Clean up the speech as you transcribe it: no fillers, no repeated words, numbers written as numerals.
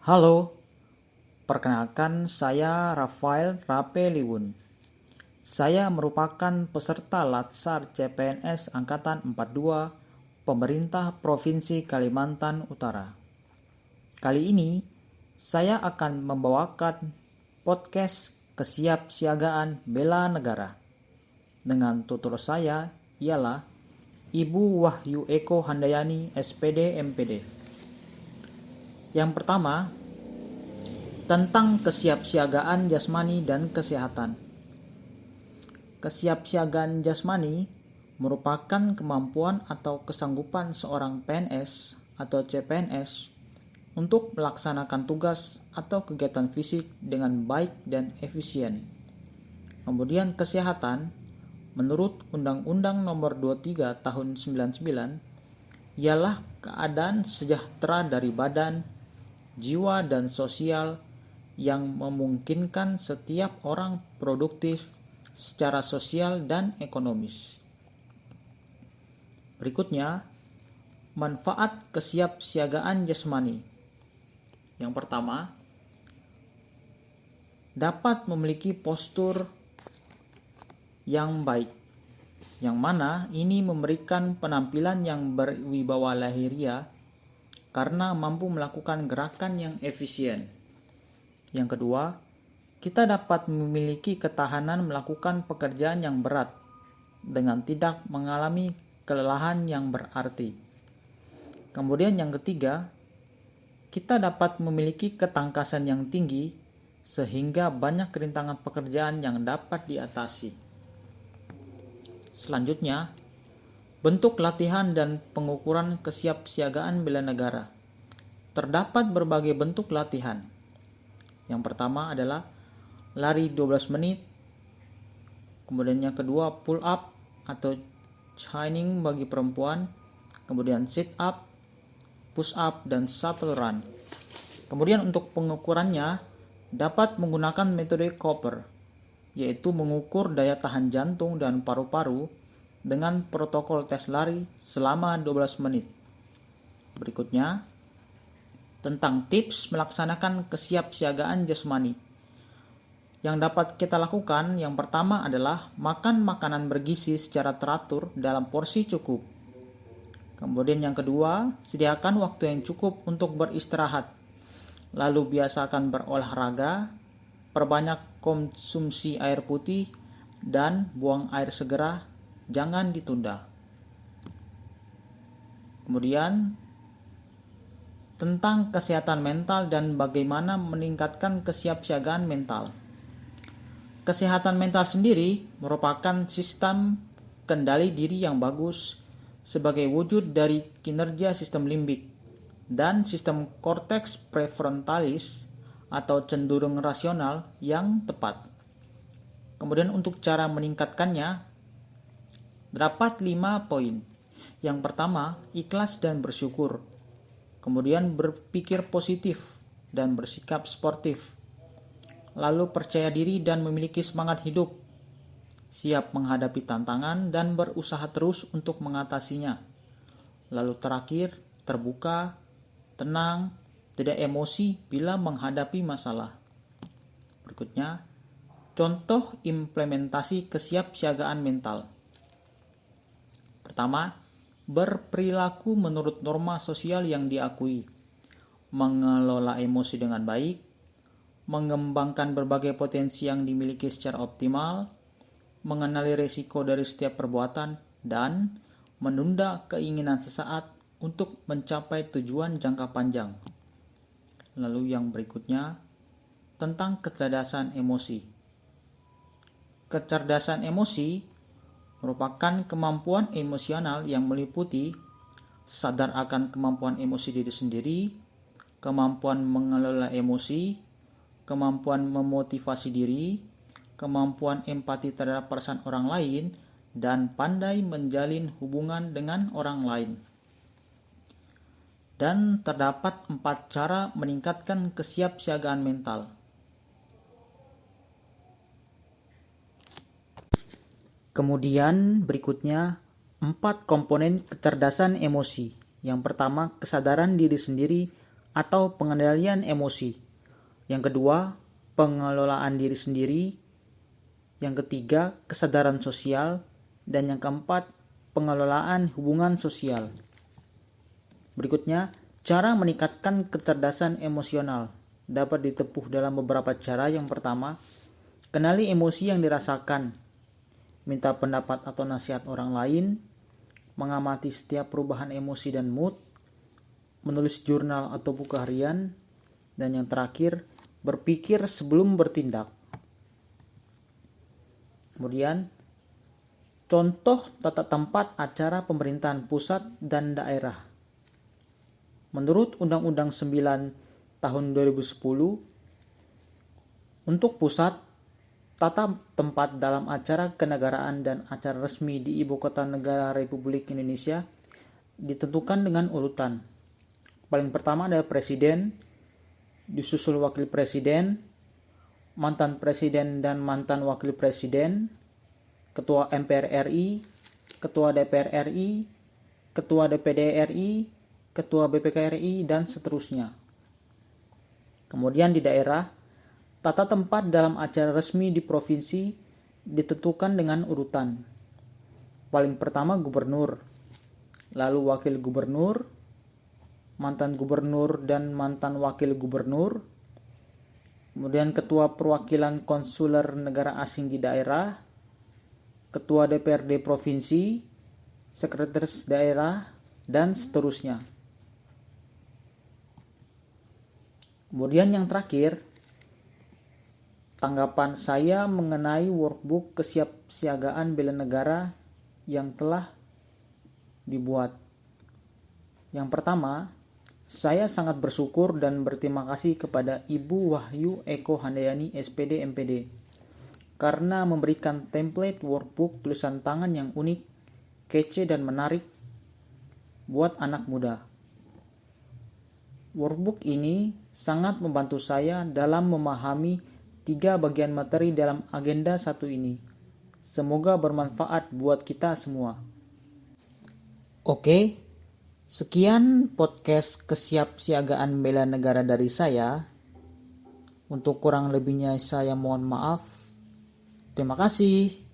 Halo, perkenalkan saya Rafael Rapeliwun. Saya merupakan peserta Latsar CPNS Angkatan 42 Pemerintah Provinsi Kalimantan Utara. Kali ini, saya akan membawakan podcast Kesiapsiagaan Bela Negara. Dengan tutur saya ialah Ibu Wahyu Eko Handayani, SPD MPD. Yang pertama, tentang kesiapsiagaan jasmani dan kesehatan. Kesiapsiagaan jasmani merupakan kemampuan atau kesanggupan seorang PNS atau CPNS untuk melaksanakan tugas atau kegiatan fisik dengan baik dan efisien. Kemudian kesehatan, menurut Undang-Undang Nomor 23 Tahun 99, ialah keadaan sejahtera dari badan, jiwa dan sosial yang memungkinkan setiap orang produktif secara sosial dan ekonomis. Berikutnya, manfaat kesiapsiagaan jasmani. Yang pertama, dapat memiliki postur yang baik, yang mana ini memberikan penampilan yang berwibawa lahiriah karena mampu melakukan gerakan yang efisien. Yang kedua, kita dapat memiliki ketahanan melakukan pekerjaan yang berat dengan tidak mengalami kelelahan yang berarti. Kemudian yang ketiga, kita dapat memiliki ketangkasan yang tinggi sehingga banyak rintangan pekerjaan yang dapat diatasi. Selanjutnya, bentuk latihan dan pengukuran kesiapsiagaan bela negara. Terdapat berbagai bentuk latihan. Yang pertama adalah lari 12 menit. Kemudian yang kedua pull up atau chinning bagi perempuan. Kemudian sit up, push up, dan shuttle run. Kemudian untuk pengukurannya dapat menggunakan metode Cooper, yaitu mengukur daya tahan jantung dan paru-paru dengan protokol tes lari selama 12 menit. Berikutnya, tentang tips melaksanakan kesiapsiagaan jasmani. Yang dapat kita lakukan yang pertama adalah makan makanan bergizi secara teratur dalam porsi cukup. Kemudian yang kedua, sediakan waktu yang cukup untuk beristirahat. Lalu biasakan berolahraga, perbanyak konsumsi air putih, dan buang air segera. Jangan ditunda. Kemudian, tentang kesehatan mental dan bagaimana meningkatkan kesiapsiagaan mental. Kesehatan mental sendiri merupakan sistem kendali diri yang bagus sebagai wujud dari kinerja sistem limbik dan sistem korteks prefrontalis atau cenderung rasional yang tepat. Kemudian untuk cara meningkatkannya, terdapat 5 poin. Yang pertama, ikhlas dan bersyukur. Kemudian berpikir positif dan bersikap sportif. Lalu percaya diri dan memiliki semangat hidup. Siap menghadapi tantangan dan berusaha terus untuk mengatasinya. Lalu terakhir, terbuka, tenang, tidak emosi bila menghadapi masalah. Berikutnya, contoh implementasi kesiapsiagaan mental. Pertama, berperilaku menurut norma sosial yang diakui, mengelola emosi dengan baik, mengembangkan berbagai potensi yang dimiliki secara optimal, mengenali risiko dari setiap perbuatan, dan menunda keinginan sesaat untuk mencapai tujuan jangka panjang. Lalu yang berikutnya, tentang kecerdasan emosi. Kecerdasan emosi merupakan kemampuan emosional yang meliputi sadar akan kemampuan emosi diri sendiri, kemampuan mengelola emosi, kemampuan memotivasi diri, kemampuan empati terhadap perasaan orang lain, dan pandai menjalin hubungan dengan orang lain. Dan terdapat 4 cara meningkatkan kesiapsiagaan mental. Kemudian berikutnya 4 komponen kecerdasan emosi. Yang pertama, kesadaran diri sendiri atau pengendalian emosi. Yang kedua, pengelolaan diri sendiri. Yang ketiga, kesadaran sosial. Dan yang keempat, pengelolaan hubungan sosial. Berikutnya, cara meningkatkan kecerdasan emosional dapat ditempuh dalam beberapa cara. Yang pertama, kenali emosi yang dirasakan, minta pendapat atau nasihat orang lain, mengamati setiap perubahan emosi dan mood, menulis jurnal atau buku harian, dan yang terakhir, berpikir sebelum bertindak. Kemudian, contoh tata tempat acara pemerintahan pusat dan daerah. Menurut Undang-Undang 9 tahun 2010, untuk pusat, tata tempat dalam acara kenegaraan dan acara resmi di Ibu Kota Negara Republik Indonesia ditentukan dengan urutan. Paling pertama adalah Presiden, disusul Wakil Presiden, mantan Presiden dan mantan Wakil Presiden, Ketua MPR RI, Ketua DPR RI, Ketua DPD RI, Ketua BPK RI, dan seterusnya. Kemudian di daerah, tata tempat dalam acara resmi di provinsi ditentukan dengan urutan. Paling pertama gubernur, lalu wakil gubernur, mantan gubernur dan mantan wakil gubernur, kemudian ketua perwakilan konsuler negara asing di daerah, ketua DPRD provinsi, sekretaris daerah, dan seterusnya. Kemudian yang terakhir, tanggapan saya mengenai workbook kesiapsiagaan bela negara yang telah dibuat. Yang pertama, saya sangat bersyukur dan berterima kasih kepada Ibu Wahyu Eko Handayani SPD MPD karena memberikan template workbook tulisan tangan yang unik, kece dan menarik buat anak muda. Workbook ini sangat membantu saya dalam memahami 3 bagian materi dalam agenda 1 ini. Semoga bermanfaat buat kita semua. Oke, sekian podcast kesiapsiagaan bela negara dari saya. Untuk kurang lebihnya saya mohon maaf. Terima kasih.